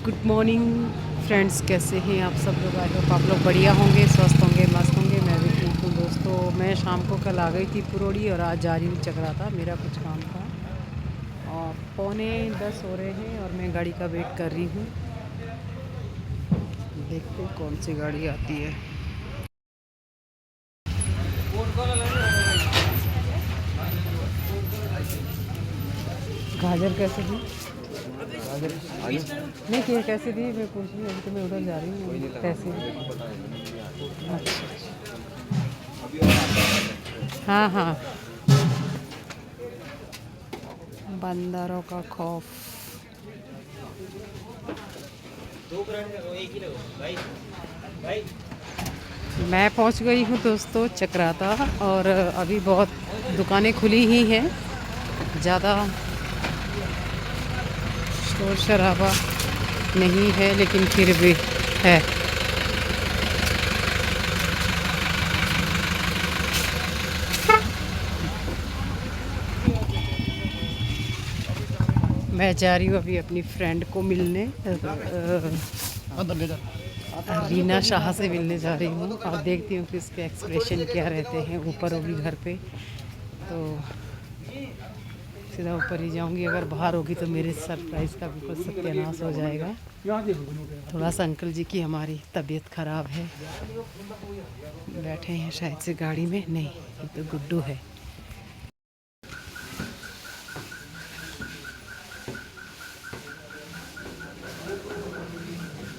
Good morning friends, कैसे हैं आप सब लोग। आई होप आप लोग बढ़िया होंगे, स्वस्थ होंगे, मस्त होंगे। मैं भी ठीक हूँ दोस्तों। मैं शाम को कल आ गई थी पुरोड़ी और आज जा रही हूँ चकराता। मेरा कुछ काम था और 9:45 हो रहे हैं और मैं गाड़ी का वेट कर रही हूँ। देखते हैं कौन सी गाड़ी आती है। गाजर कैसे दी? नहीं कि कैसे दी मैं पूछ रही हूँ। अभी तो मैं उधर जा रही हूँ। कैसे? अच्छा। हाँ हाँ, बंदरों का खौफ। मैं पहुंच गई हूँ दोस्तों चकराता और अभी बहुत दुकानें खुली ही हैं। ज़्यादा शोर शराबा नहीं है लेकिन फिर भी है। मैं जा रही हूँ अभी अपनी फ्रेंड को मिलने, रीना शाह से मिलने जा रही हूँ। और देखती हूँ कि उसके एक्सप्रेशन क्या रहते हैं। ऊपर होगी घर पे तो सीधा ऊपर ही जाऊंगी। अगर बाहर होगी तो मेरे सरप्राइज़ का बिल्कुल सत्यानाश हो जाएगा। थोड़ा सा अंकल जी की हमारी तबीयत ख़राब है, बैठे हैं शायद से गाड़ी में। नहीं, ये तो गुड्डू है।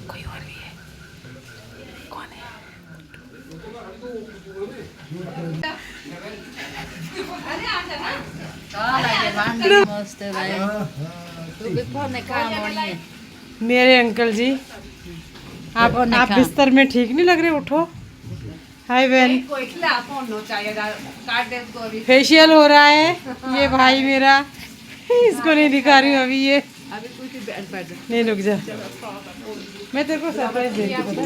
कोई और भी है? कौन है? मेरे अंकल जी, आप बिस्तर में ठीक नहीं लग रहे, उठो। हाय बहन, फेशियल हो रहा है ये भाई मेरा। इसको नहीं दिखा रही हूँ अभी। ये नहीं, रुक जा, मैं तेरे को सरप्राइज देती हूँ, पता।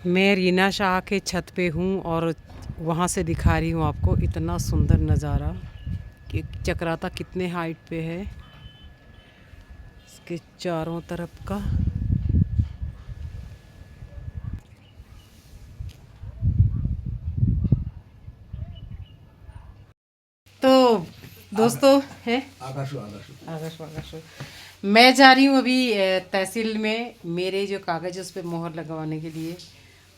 मैं रीना शाह के छत पे हूँ और वहाँ से दिखा रही हूँ आपको इतना सुंदर नज़ारा कि चकराता कितने हाइट पे है, इसके चारों तरफ का। तो दोस्तों है आकाशो मैं जा रही हूँ अभी तहसील में मेरे जो कागज़ उस पर मोहर लगवाने के लिए।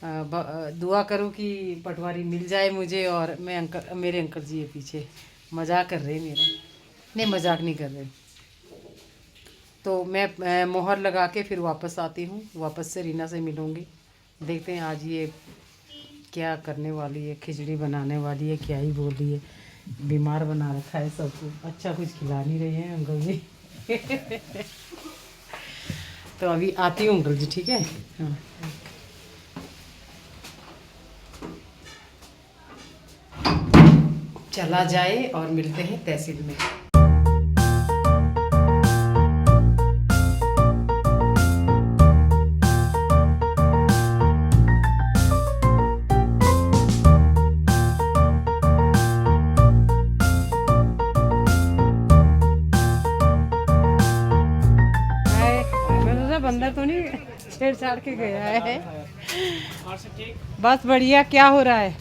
दुआ करूँ कि पटवारी मिल जाए मुझे। और मैं मेरे अंकल जी है पीछे, मजाक कर रहे मेरा। नहीं, मजाक नहीं कर रहे। तो मैं मोहर लगा के फिर वापस आती हूँ। वापस से रीना से मिलूँगी। देखते हैं आज ये क्या करने वाली है। खिचड़ी बनाने वाली है, क्या ही बोल रही है। बीमार बना रखा है सबको, अच्छा कुछ खिला नहीं रही है अंकल जी। तो अभी आती हूँ अंकल जी, ठीक है। हाँ, चला जाए और मिलते हैं तहसील में। बंदर तो नहीं छेड़छाड़ के गया है। बस बढ़िया। क्या हो रहा है?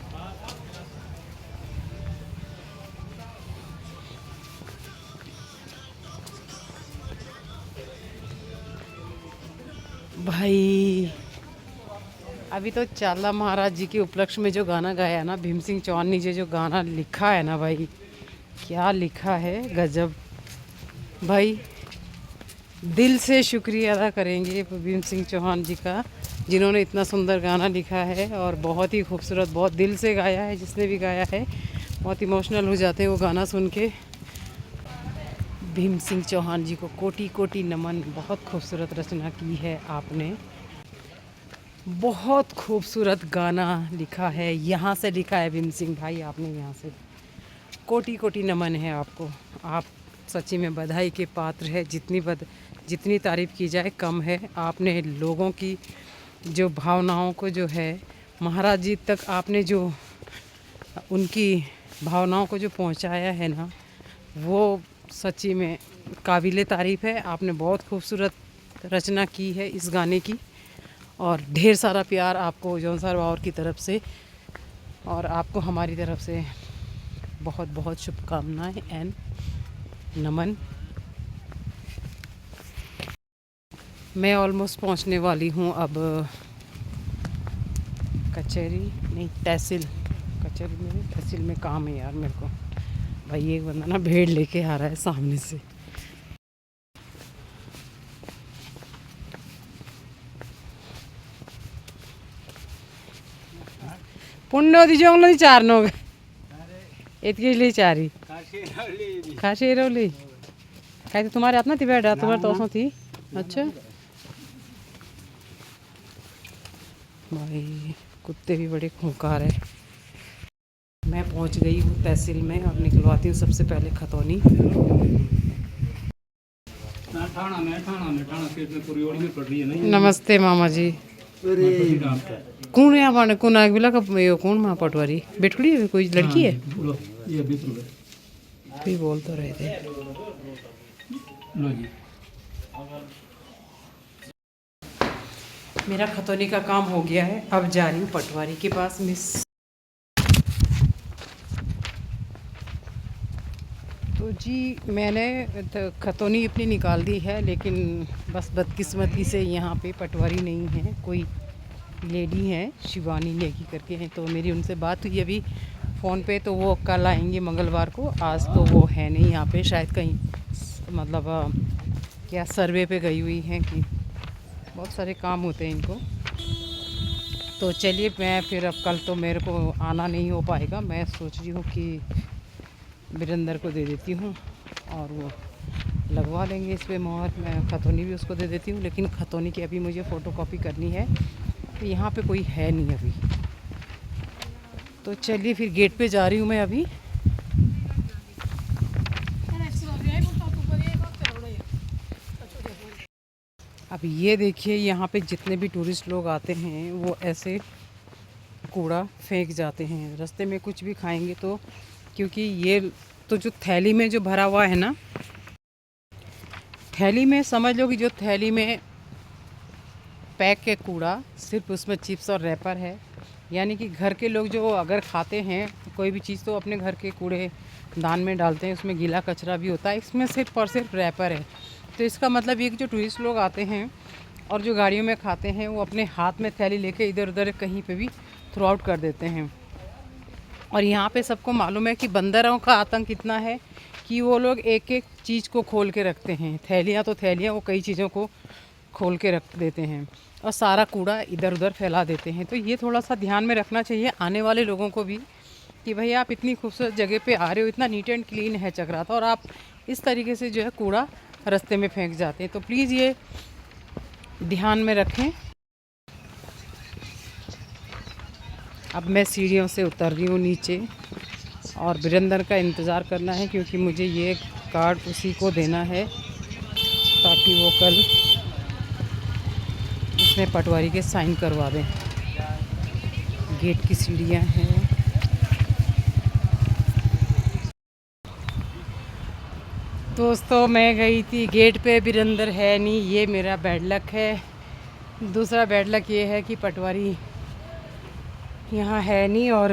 भाई अभी तो चाला महाराज जी के उपलक्ष्य में जो गाना गाया ना भीम सिंह चौहान ने, जो गाना लिखा है ना भाई, क्या लिखा है, गजब भाई। दिल से शुक्रिया अदा करेंगे भीम सिंह चौहान जी का, जिन्होंने इतना सुंदर गाना लिखा है और बहुत ही खूबसूरत, बहुत दिल से गाया है। जिसने भी गाया है बहुत इमोशनल हो जाते हैं वो गाना सुन के। भीम सिंह चौहान जी को कोटि कोटि नमन। बहुत खूबसूरत रचना की है आपने, बहुत खूबसूरत गाना लिखा है। यहाँ से लिखा है भीम सिंह भाई आपने, यहाँ से कोटि कोटि नमन है आपको। आप सच्ची में बधाई के पात्र है। जितनी तारीफ़ की जाए कम है। आपने लोगों की जो भावनाओं को जो है महाराज जी तक आपने जो उनकी भावनाओं को जो पहुंचाया है ना, वो सच्ची में काबिल तारीफ़ है। आपने बहुत खूबसूरत रचना की है इस गाने की, और ढेर सारा प्यार आपको जौन सर बावर की तरफ से और आपको हमारी तरफ से बहुत बहुत शुभकामनाएं एंड नमन। मैं ऑलमोस्ट पहुंचने वाली हूं अब कचहरी, नहीं तहसील, कचहरी में नहीं, तहसील में काम है यार मेरे को। भाई एक बंदा ना भेड़ लेके आ रहा है सामने से। पुण्य दी जोंगलो दी चार नोग इतके लिए चारी खाशी रौली खाई तो तुम्हारे हाथ में थी बैठा, तुम्हारे तो उसमें थी। अच्छा भाई कुत्ते भी बड़े खूंखार है। मैं पहुंच गई हूँ तहसील में और निकलवाती हूँ सबसे पहले खतौनी। नमस्ते मामा जी। कौन है हमारे कौन आग बिला का ये कौन माँ पटवारी बेटकुड़ी है, कोई लड़की है? कोई बोल तो रहे थे। मेरा खतौनी का काम हो गया है, अब जा रही हूँ पटवारी के पास। मिस तो जी मैंने खतौनी अपनी निकाल दी है, लेकिन बस बदकिस्मती से यहाँ पे पटवारी नहीं है, कोई लेडी हैं शिवानी नेगी करके हैं। तो मेरी उनसे बात हुई अभी फ़ोन पे, तो वो कल आएंगे मंगलवार को। आज तो वो है नहीं यहाँ पे, शायद कहीं मतलब क्या सर्वे पे गई हुई हैं कि बहुत सारे काम होते हैं इनको। तो चलिए मैं फिर अब कल तो मेरे को आना नहीं हो पाएगा। मैं सोच रही हूँ कि वीरेंद्र को दे देती हूँ और वो लगवा लेंगे इस पर मोहर। मैं खतौनी भी उसको दे देती हूँ, लेकिन खतौनी की अभी मुझे फ़ोटोकॉपी करनी है। तो यहाँ पे कोई है नहीं अभी, तो चलिए फिर गेट पे जा रही हूँ मैं अभी। अब ये देखिए यहाँ पे जितने भी टूरिस्ट लोग आते हैं वो ऐसे कूड़ा फेंक जाते हैं रास्ते में, कुछ भी खाएंगे तो। क्योंकि ये तो जो थैली में जो भरा हुआ है ना, थैली में समझ लो कि जो थैली में पैक के कूड़ा सिर्फ उसमें चिप्स और रैपर है। यानी कि घर के लोग जो अगर खाते हैं कोई भी चीज़ तो अपने घर के कूड़े दान में डालते हैं, उसमें गीला कचरा भी होता है, इसमें सिर्फ और सिर्फ रैपर है। तो इसका मतलब ये कि जो टूरिस्ट लोग आते हैं और जो गाड़ियों में खाते हैं वो अपने हाथ में थैली लेके इधर उधर कहीं पे भी थ्रो आउट कर देते हैं। और यहाँ पे सबको मालूम है कि बंदरों का आतंक इतना है कि वो लोग एक एक चीज़ को खोल के रखते हैं। थैलियाँ तो थैलियाँ, वो कई चीज़ों को खोल के रख देते हैं और सारा कूड़ा इधर उधर फैला देते हैं। तो ये थोड़ा सा ध्यान में रखना चाहिए आने वाले लोगों को भी कि भाई आप इतनी खूबसूरत जगह पे आ रहे हो, इतना नीट एंड क्लीन है चक्राता, और आप इस तरीके से जो है कूड़ा रास्ते में फेंक जाते हैं। तो प्लीज़ ये ध्यान में रखें। अब मैं सीढ़ियों से उतर रही हूँ नीचे और वीरेंद्र का इंतज़ार करना है, क्योंकि मुझे ये कार्ड उसी को देना है ताकि वो कल इसमें पटवारी के साइन करवा दें। गेट की सीढ़ियाँ हैं। दोस्तों मैं गई थी गेट पे, वीरेंद्र है नहीं, ये मेरा बैड लक है। दूसरा बैड लक ये है कि पटवारी यहाँ है नहीं और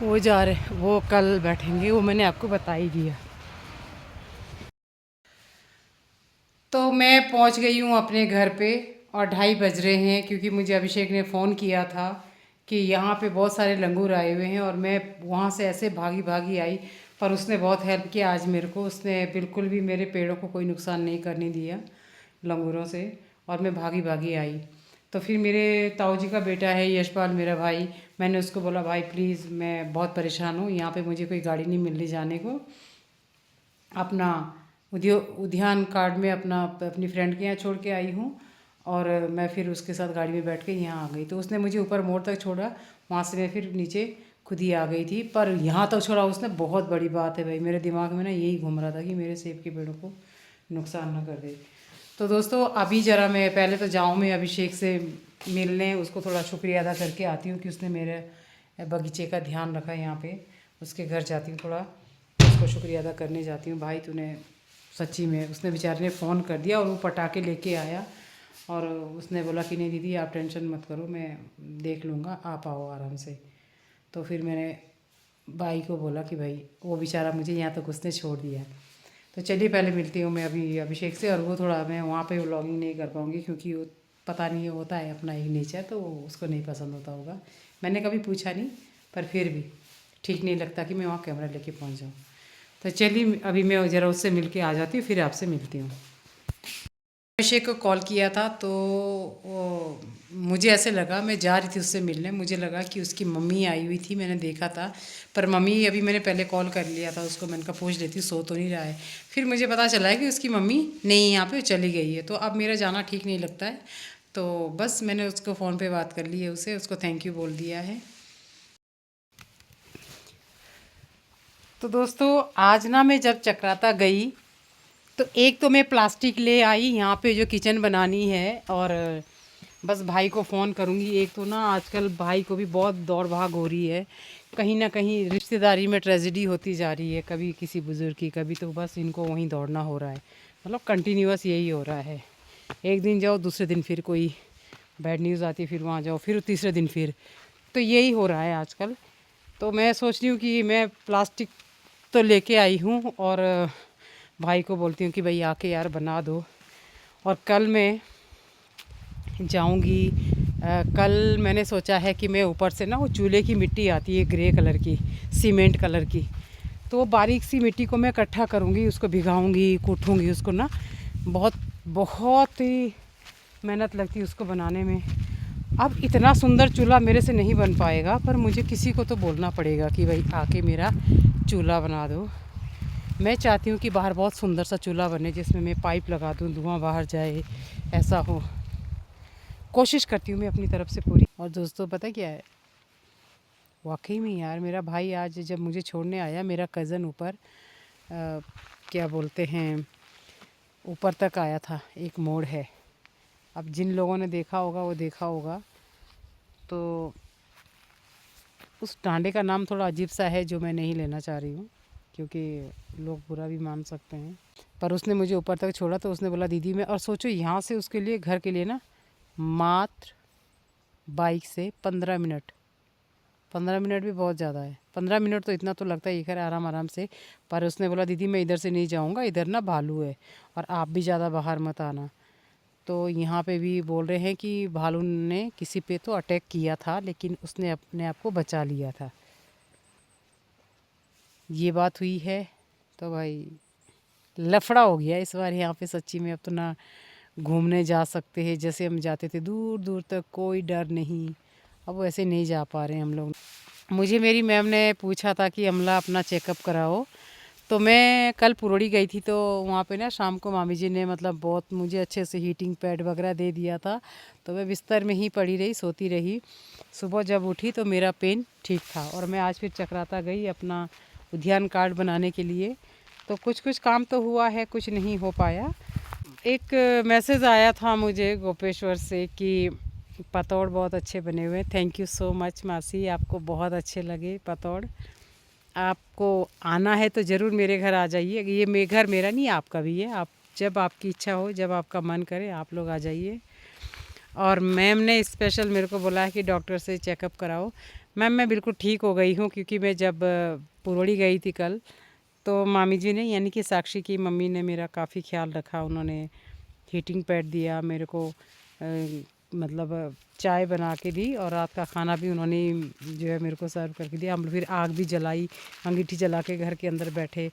वो कल बैठेंगे, वो मैंने आपको बता ही दिया। तो मैं पहुँच गई हूँ अपने घर पे और 2:30 बज रहे हैं, क्योंकि मुझे अभिषेक ने फ़ोन किया था कि यहाँ पे बहुत सारे लंगूर आए हुए हैं, और मैं वहाँ से ऐसे भागी भागी आई। पर उसने बहुत हेल्प किया आज मेरे को, उसने बिल्कुल भी मेरे पेड़ों को कोई नुकसान नहीं करने दिया लंगूरों से, और मैं भागी भागी आई। तो फिर मेरे ताऊ जी का बेटा है यशपाल मेरा भाई, मैंने उसको बोला भाई प्लीज़ मैं बहुत परेशान हूँ, यहाँ पे मुझे कोई गाड़ी नहीं मिल रही जाने को। अपना उद्यान कार्ड में अपनी फ्रेंड के यहाँ छोड़ के आई हूँ, और मैं फिर उसके साथ गाड़ी में बैठ के यहाँ आ गई। तो उसने मुझे ऊपर मोड़ तक छोड़ा, वहाँ से मैं फिर नीचे खुद ही आ गई थी। पर यहाँ तक छोड़ा उसने, बहुत बड़ी बात है भाई। मेरे दिमाग में ना यही घूम रहा था कि मेरे सेब के पेड़ों को नुकसान ना कर दे। तो दोस्तों अभी ज़रा मैं पहले तो जाऊँ मैं अभिषेक से मिलने, उसको थोड़ा शुक्रिया अदा करके आती हूँ कि उसने मेरे बगीचे का ध्यान रखा यहाँ पे। उसके घर जाती हूँ, थोड़ा उसको शुक्रिया अदा करने जाती हूँ। भाई तूने सच्ची में उसने बेचारे ने फ़ोन कर दिया और वो पटाखे लेके आया और उसने बोला कि नहीं दीदी आप टेंशन मत करो, मैं देख लूँगा, आप आओ आराम से। तो फिर मैंने भाई को बोला कि भाई वो बेचारा मुझे यहाँ तक उसने छोड़ दिया। तो चलिए पहले मिलती हूँ मैं अभी अभिषेक से। और वो थोड़ा मैं वहाँ पे व्लॉगिंग नहीं कर पाऊँगी क्योंकि वो पता नहीं होता है अपना एक नेचर, तो उसको नहीं पसंद होता होगा। मैंने कभी पूछा नहीं, पर फिर भी ठीक नहीं लगता कि मैं वहाँ कैमरा लेके पहुँच जाऊँ। तो चलिए अभी मैं ज़रा उससे मिल के आ जाती हूँ, फिर आपसे मिलती हूँ। अभिषेक को कॉल किया था तो वो मुझे ऐसे लगा, मैं जा रही थी उससे मिलने, मुझे लगा कि उसकी मम्मी आई हुई थी, मैंने देखा था। पर मम्मी अभी मैंने पहले कॉल कर लिया था उसको, मैंने कहा पूछ लेती सो तो नहीं रहा है। फिर मुझे पता चला है कि उसकी मम्मी नहीं यहाँ पे चली गई है। तो अब मेरा जाना ठीक नहीं लगता है, तो बस मैंने उसको फ़ोन पे बात कर ली है, उसे उसको थैंक यू बोल दिया है। तो दोस्तों आज ना मैं जब चक्राता गई तो एक तो मैं प्लास्टिक ले आई यहाँ पे जो किचन बनानी है, और बस भाई को फ़ोन करूँगी। एक तो ना आजकल भाई को भी बहुत दौड़ भाग हो रही है, कहीं ना कहीं रिश्तेदारी में ट्रेजेडी होती जा रही है, कभी किसी बुज़ुर्ग की, कभी तो बस इनको वहीं दौड़ना हो रहा है। मतलब कंटिन्यूअस यही हो रहा है, एक दिन जाओ दूसरे दिन फिर कोई बैड न्यूज़ आती है, फिर वहाँ जाओ, फिर तीसरे दिन फिर, तो यही हो रहा है आजकल। तो मैं सोच रही हूँ कि मैं प्लास्टिक तो लेके आई हूँ और भाई को बोलती हूँ कि भाई आके यार बना दो। और कल मैं जाऊँगी, कल मैंने सोचा है कि मैं ऊपर से ना वो चूल्हे की मिट्टी आती है ग्रे कलर की, सीमेंट कलर की, तो वो बारीक सी मिट्टी को मैं इकट्ठा करूँगी, उसको भिगाऊँगी, कूटूँगी उसको ना। बहुत बहुत ही मेहनत लगती है उसको बनाने में। अब इतना सुंदर चूल्हा मेरे से नहीं बन पाएगा, पर मुझे किसी को तो बोलना पड़ेगा कि भाई आके मेरा चूल्हा बना दो। मैं चाहती हूँ कि बाहर बहुत सुंदर सा चूल्हा बने जिसमें मैं पाइप लगा दूँ, धुआं बाहर जाए, ऐसा हो। कोशिश करती हूँ मैं अपनी तरफ से पूरी। और दोस्तों पता क्या है, वाकई में यार मेरा भाई आज जब मुझे छोड़ने आया, मेरा कज़न ऊपर क्या बोलते हैं ऊपर तक आया था, एक मोड़ है, अब जिन लोगों ने देखा होगा वो देखा होगा। तो उस टांडे का नाम थोड़ा अजीब सा है जो मैं नहीं लेना चाह रही हूँ क्योंकि लोग बुरा भी मान सकते हैं। पर उसने मुझे ऊपर तक छोड़ा तो उसने बोला दीदी मैं, और सोचो यहाँ से उसके लिए घर के लिए ना मात्र बाइक से 15 मिनट, 15 मिनट भी बहुत ज़्यादा है, 15 मिनट तो इतना तो लगता है खैर आराम आराम से। पर उसने बोला दीदी मैं इधर से नहीं जाऊँगा, इधर ना भालू है और आप भी ज़्यादा बाहर मत आना। तो यहाँ पे भी बोल रहे हैं कि भालू ने किसी पे तो अटैक किया था लेकिन उसने अपने आप को बचा लिया था, ये बात हुई है। तो भाई लफड़ा हो गया इस बार यहाँ पे सच्ची में। अब तो ना घूमने जा सकते हैं जैसे हम जाते थे दूर दूर तक, कोई डर नहीं, अब वैसे नहीं जा पा रहे हैं हम लोग। मुझे मेरी मैम ने पूछा था कि अमला अपना चेकअप कराओ, तो मैं कल पुरोड़ी गई थी, तो वहाँ पे ना शाम को मामी जी ने मतलब बहुत मुझे अच्छे से हीटिंग पैड वगैरह दे दिया था, तो मैं बिस्तर में ही पड़ी रही, सोती रही। सुबह जब उठी तो मेरा पेन ठीक था और मैं आज फिर चक्राता गई अपना उद्यान कार्ड बनाने के लिए। तो कुछ कुछ काम तो हुआ है, कुछ नहीं हो पाया। एक मैसेज आया था मुझे गोपेश्वर से कि पतौड़ बहुत अच्छे बने हुए हैं। थैंक यू सो मच मासी, आपको बहुत अच्छे लगे पतौड़। आपको आना है तो ज़रूर मेरे घर आ जाइए, ये घर मेरा नहीं आपका भी है, आप जब आपकी इच्छा हो, जब आपका मन करे आप लोग आ जाइए। और मैम ने स्पेशल मेरे को बोला है कि डॉक्टर से चेकअप कराओ। मैम मैं बिल्कुल ठीक हो गई हूँ क्योंकि मैं जब पुरोड़ी गई थी कल, तो मामी जी ने यानी कि साक्षी की मम्मी ने मेरा काफ़ी ख्याल रखा, उन्होंने हीटिंग पैड दिया मेरे को, मतलब चाय बना के दी और रात का खाना भी उन्होंने जो है मेरे को सर्व करके दिया। हम फिर आग भी जलाई, अंगीठी जला के घर के अंदर बैठे,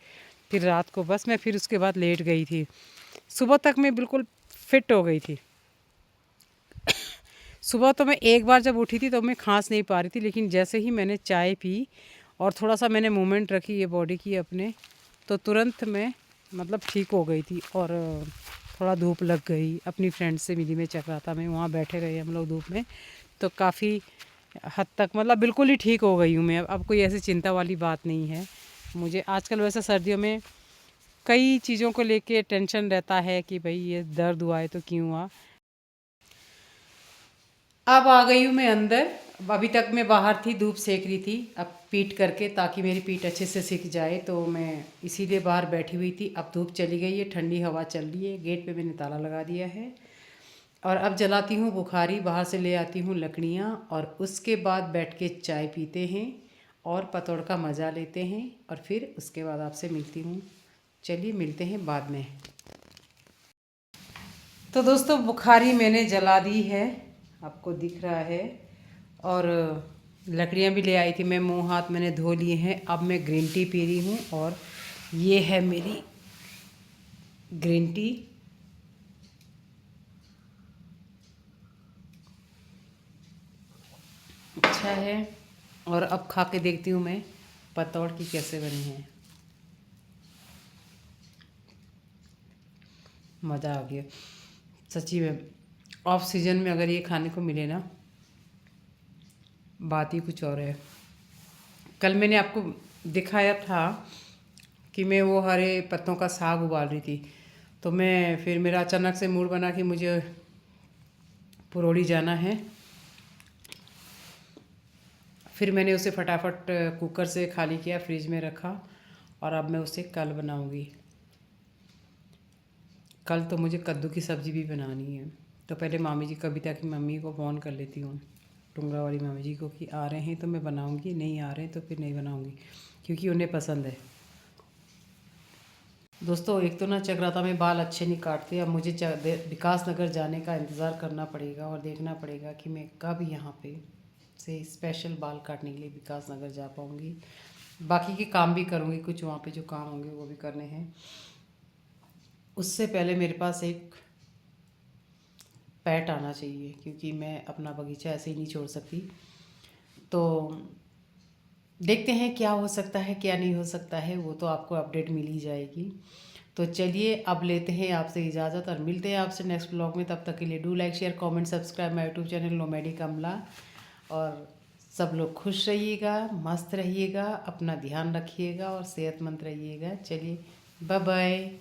फिर रात को बस मैं फिर उसके बाद लेट गई थी। सुबह तक मैं बिल्कुल फिट हो गई थी। सुबह तो मैं एक बार जब उठी थी तो मैं खांस नहीं पा रही थी, लेकिन जैसे ही मैंने चाय पी और थोड़ा सा मैंने मूवमेंट रखी ये बॉडी की अपने, तो तुरंत मैं मतलब ठीक हो गई थी। और थोड़ा धूप लग गई, अपनी फ्रेंड से मिली मैं चक्राता में, वहाँ बैठे रहे हम लोग धूप में, तो काफ़ी हद तक मतलब बिल्कुल ही ठीक हो गई हूँ मैं। अब कोई ऐसी चिंता वाली बात नहीं है मुझे। आजकल वैसे सर्दियों में कई चीज़ों को लेके टेंशन रहता है कि भाई ये दर्द हुआ है तो क्यों हुआ। अब आ गई हूँ मैं अंदर अभी तक मैं बाहर थी, धूप सेक रही थी, अब पीट करके, ताकि मेरी पीठ अच्छे से सिक जाए, तो मैं इसीलिए बाहर बैठी हुई थी। अब धूप चली गई है, ठंडी हवा चल रही है, गेट पे मैंने ताला लगा दिया है। और अब जलाती हूँ बुखारी, बाहर से ले आती हूँ लकड़ियाँ, और उसके बाद बैठ के चाय पीते हैं और पतौड़ का मज़ा लेते हैं, और फिर उसके बाद आपसे मिलती हूँ। चलिए मिलते हैं बाद में। तो दोस्तों बुखारी मैंने जला दी है, आपको दिख रहा है, और लकड़ियाँ भी ले आई थी। मैं मुंह हाथ मैंने धो लिए हैं। अब मैं ग्रीन टी पी रही हूँ, और ये है मेरी ग्रीन टी। अच्छा है। और अब खा के देखती हूँ मैं पतौड़ की कैसे बनी है। मज़ा आ गया सच्ची में। ऑफ सीजन में अगर ये खाने को मिले ना, बात ही कुछ और है। कल मैंने आपको दिखाया था कि मैं वो हरे पत्तों का साग उबाल रही थी, तो मैं फिर मेरा अचानक से मूड बना कि मुझे पुरौड़ी जाना है। फिर मैंने उसे फटाफट कुकर से खाली किया, फ्रिज में रखा, और अब मैं उसे कल बनाऊंगी। कल तो मुझे कद्दू की सब्ज़ी भी बनानी है, तो पहले मामी जी, कविता की मम्मी को फ़ोन कर लेती हूँ, टुंगरा वाली मामी जी को, कि आ रहे हैं तो मैं बनाऊंगी, नहीं आ रहे हैं तो फिर नहीं बनाऊंगी, क्योंकि उन्हें पसंद है। दोस्तों एक तो ना चक्राता में बाल अच्छे नहीं काटते। अब मुझे विकास नगर जाने का इंतज़ार करना पड़ेगा और देखना पड़ेगा कि मैं कब यहाँ पे से स्पेशल बाल काटने के लिए विकास नगर जा पाऊँगी। बाकी के काम भी करूँगी, कुछ वहाँ पे जो काम होंगे वो भी करने हैं। उससे पहले मेरे पास एक पेट आना चाहिए, क्योंकि मैं अपना बगीचा ऐसे ही नहीं छोड़ सकती। तो देखते हैं क्या हो सकता है क्या नहीं हो सकता है, वो तो आपको अपडेट मिल ही जाएगी। तो चलिए अब लेते हैं आपसे इजाज़त, और मिलते हैं आपसे नेक्स्ट ब्लॉग में। तब तक के लिए do like share comment subscribe my YouTube channel नोमैडी कमला। और सब लोग खुश रहिएगा, मस्त रहिएगा, अपना ध्यान रखिएगा और सेहतमंद रहिएगा। चलिए बाय बाय।